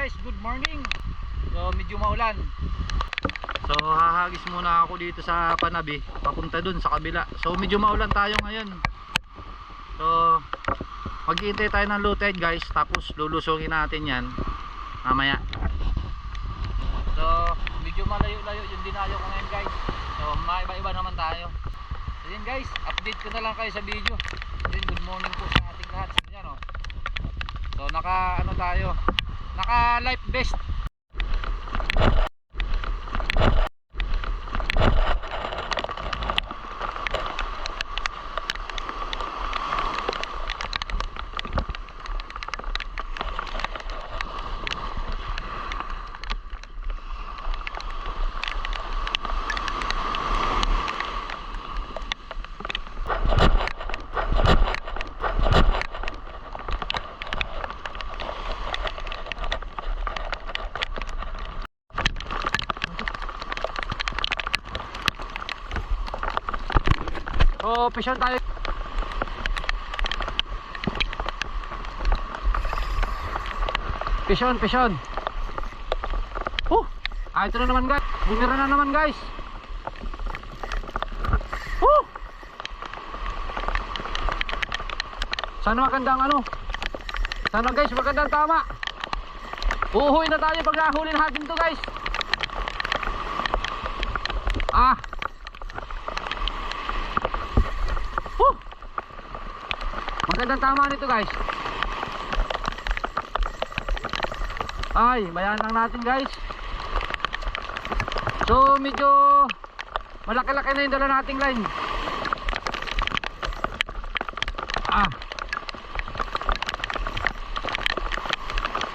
guys, good morning. So medyo maulan. So hahagis muna ako dito sa Panabi, papunta dun sa kabila. So medyo maulan tayo ngayon. So maghihintay tayo ng low tide guys, tapos lulusungin natin yan mamaya. So medyo malayo-layo yung dinayo ko ngayon guys. So maiba-iba naman tayo. So yun guys, update ko na lang kayo sa video. Then good morning po sa ating lahat. So yan oh. So naka ano tayo, naka life vest. So, pisyon tayo. Pisyon. Ito na naman guys. Bumira na naman guys. Sana magandang ano. Sana guys, magandang tama. Uhuy na tayo pag nahuli natin to guys. Magandang tama nito guys. Ay, bayan lang natin guys. So medyo malaki-laki na yung dala nating line.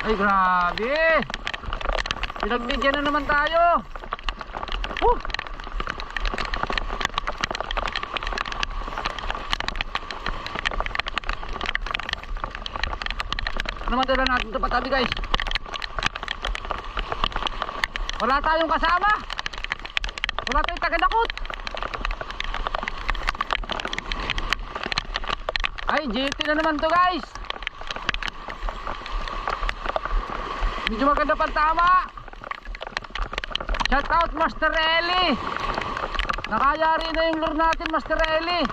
Ay grabe, pinagbigyan na naman tayo. Naman dala natin ito patabi guys. Wala tayong kasama, wala tayong taga-dakot. Ay GT na naman to guys. Medyo maganda pang tama. Shout out Master Eli. Nakayari na yung lure natin Master Eli.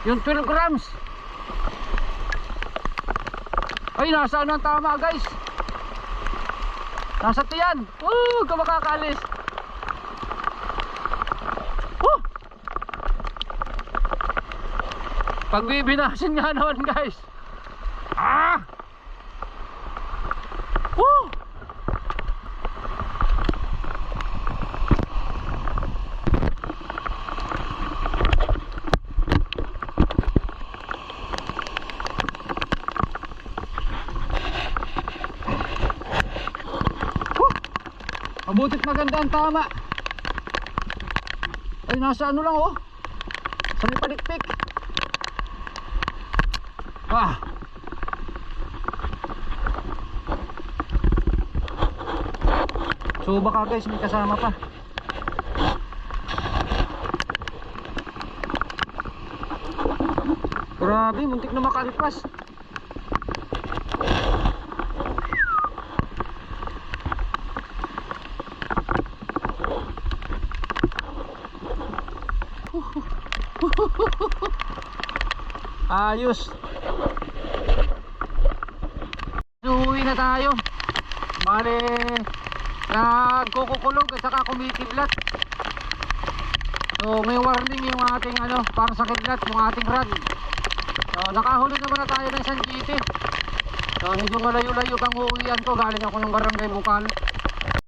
Yung 12 grams. Ay, nasa ano ang tama guys. Nasa tiyan. Ka makakalis. Pagbibinasin nga naman guys. Mabutit maganda ang tama. Ay nasa ano lang oh, sa may palikpik. So baka guys may kasama pa. Grabe, muntik na makalipas. Ayos. Uwi na tayo. Bale nagkukulog at saka kumitiblat. So may warning yung ating ano, para sa kidlat, yung ating rod. So nakahuli naman na tayo ng isang GT. So medyo malayo-layo pang uuwian ko. Galing ako ng barangay Bukal.